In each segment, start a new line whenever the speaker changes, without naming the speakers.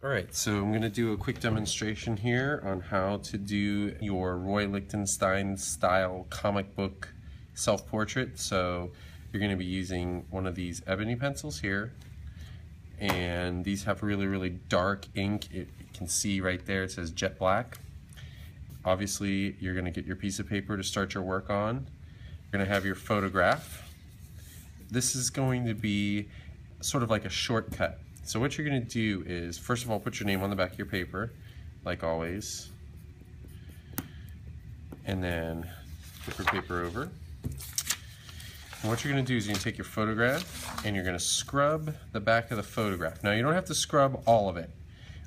Alright, so I'm going to do a quick demonstration here on how to do your Roy Lichtenstein style comic book self-portrait. So you're going to be using one of these ebony pencils here, and these have really dark ink. You can see right there it says jet black. Obviously you're going to get your piece of paper to start your work on. You're going to have your photograph. This is going to be sort of like a shortcut. So what you're going to do is, first of all, put your name on the back of your paper, like always, and then flip your paper over. And what you're going to do is you're going to take your photograph and you're going to scrub the back of the photograph. Now you don't have to scrub all of it.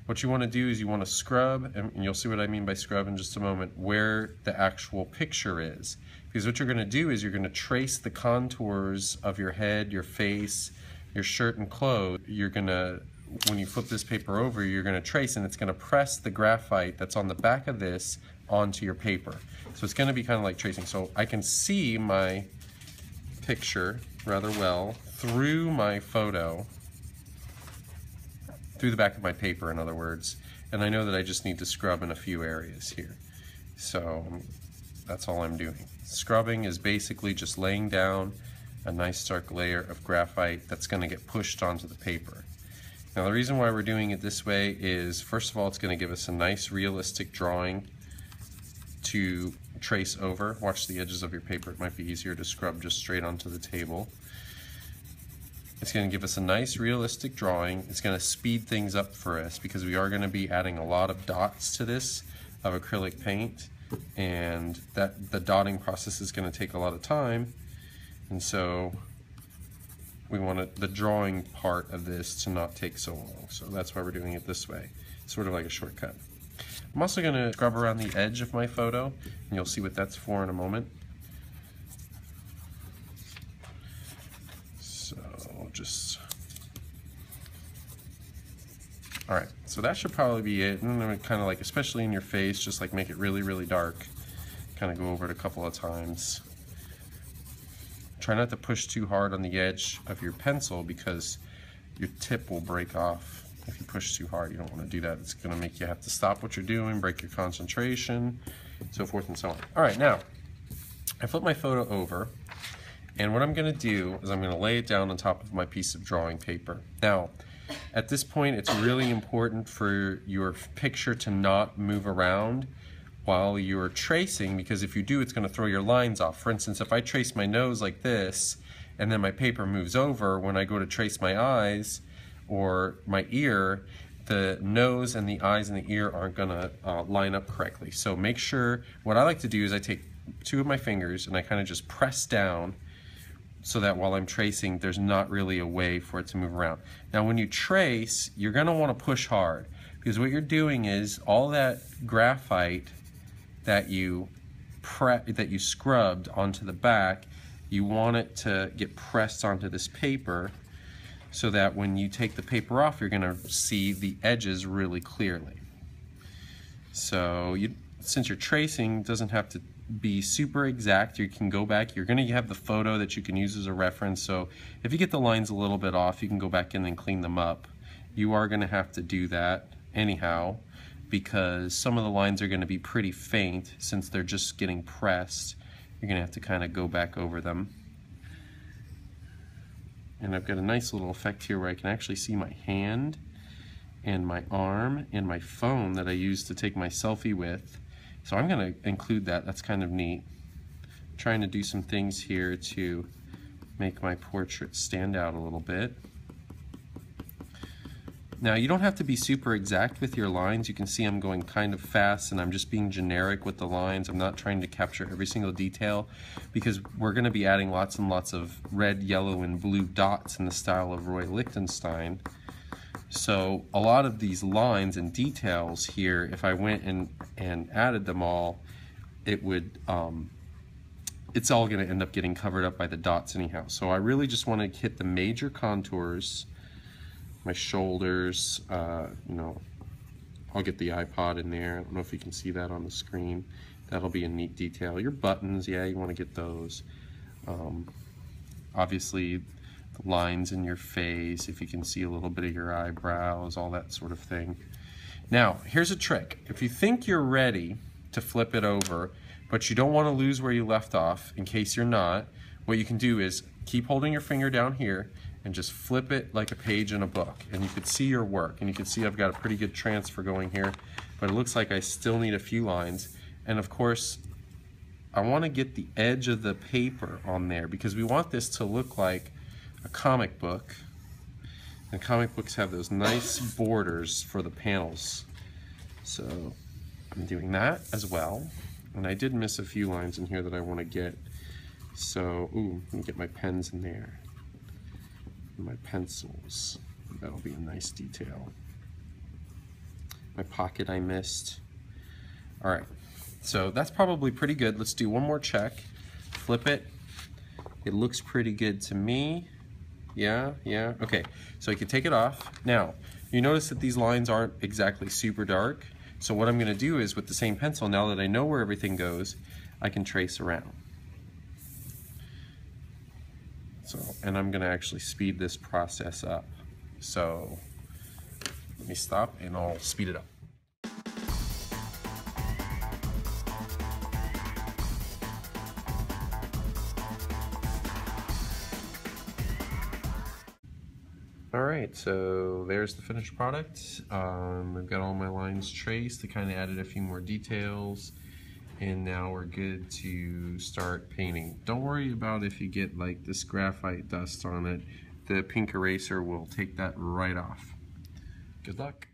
What you want to do is you want to scrub, and you'll see what I mean by scrub in just a moment, where the actual picture is. Because what you're going to do is you're going to trace the contours of your head, your face, your shirt and clothes. You're gonna, when you flip this paper over, you're gonna trace, and it's gonna press the graphite that's on the back of this onto your paper. So it's gonna be kind of like tracing. So I can see my picture rather well through my photo, through the back of my paper, in other words, and I know that I just need to scrub in a few areas here. So that's all I'm doing. Scrubbing is basically just laying down a nice dark layer of graphite that's going to get pushed onto the paper. Now the reason why we're doing it this way is, first of all, it's going to give us a nice realistic drawing to trace over. Watch the edges of your paper. It might be easier to scrub just straight onto the table. It's going to give us a nice realistic drawing. It's going to speed things up for us because we are going to be adding a lot of dots to this of acrylic paint, and the dotting process is going to take a lot of time. And so we want the drawing part of this to not take so long. So that's why we're doing it this way. It's sort of like a shortcut. I'm also going to scrub around the edge of my photo, and you'll see what that's for in a moment. So just... Alright, so that should probably be it. And then kind of like, especially in your face, just like make it really dark. Kind of go over it a couple of times. Try not to push too hard on the edge of your pencil because your tip will break off if you push too hard. You don't want to do that. It's going to make you have to stop what you're doing, break your concentration, so forth and so on. All right, now I flip my photo over, and what I'm going to do is I'm going to lay it down on top of my piece of drawing paper. Now, at this point, it's really important for your picture to not move around while you're tracing, because if you do, it's going to throw your lines off. For instance, if I trace my nose like this and then my paper moves over, when I go to trace my eyes or my ear, the nose and the eyes and the ear aren't going to line up correctly. So make sure, what I like to do is I take two of my fingers and I kind of just press down so that while I'm tracing, there's not really a way for it to move around. Now when you trace, you're going to want to push hard, because what you're doing is all that graphite that you scrubbed onto the back, you want it to get pressed onto this paper so that when you take the paper off, you're going to see the edges really clearly. So since you're tracing, it doesn't have to be super exact. You can go back, you're going to have the photo that you can use as a reference, so if you get the lines a little bit off, you can go back in and clean them up. You are going to have to do that anyhow, because some of the lines are going to be pretty faint since they're just getting pressed. You're going to have to kind of go back over them. And I've got a nice little effect here where I can actually see my hand and my arm and my phone that I use to take my selfie with. So I'm going to include that. That's kind of neat. I'm trying to do some things here to make my portrait stand out a little bit. Now you don't have to be super exact with your lines. You can see I'm going kind of fast and I'm just being generic with the lines. I'm not trying to capture every single detail because we're going to be adding lots and lots of red, yellow, and blue dots in the style of Roy Lichtenstein. So a lot of these lines and details here, if I went and added them all, it would it's all going to end up getting covered up by the dots anyhow. So I really just want to hit the major contours. My shoulders, you know, I'll get the iPod in there. I don't know if you can see that on the screen. That'll be a neat detail. Your buttons, yeah, you want to get those. Obviously, the lines in your face, if you can see a little bit of your eyebrows, all that sort of thing. Now, here's a trick. If you think you're ready to flip it over, but you don't want to lose where you left off, in case you're not, what you can do is keep holding your finger down here and just flip it like a page in a book. And you can see your work, and you can see I've got a pretty good transfer going here, but it looks like I still need a few lines. And of course, I want to get the edge of the paper on there because we want this to look like a comic book. And comic books have those nice borders for the panels. So I'm doing that as well. And I did miss a few lines in here that I want to get. So, ooh, let me get my pens in there. And my pencils. That'll be a nice detail. My pocket I missed. All right, so that's probably pretty good. Let's do one more check. Flip it. It looks pretty good to me. Yeah, okay. So you can take it off. Now, you notice that these lines aren't exactly super dark. So what I'm gonna do is with the same pencil, now that I know where everything goes, I can trace around. So, and I'm gonna actually speed this process up. So let me stop and I'll speed it up. Alright, so there's the finished product. I've got all my lines traced. I kind of added a few more details, and now we're good to start painting. Don't worry about if you get like this graphite dust on it. The pink eraser will take that right off. Good luck.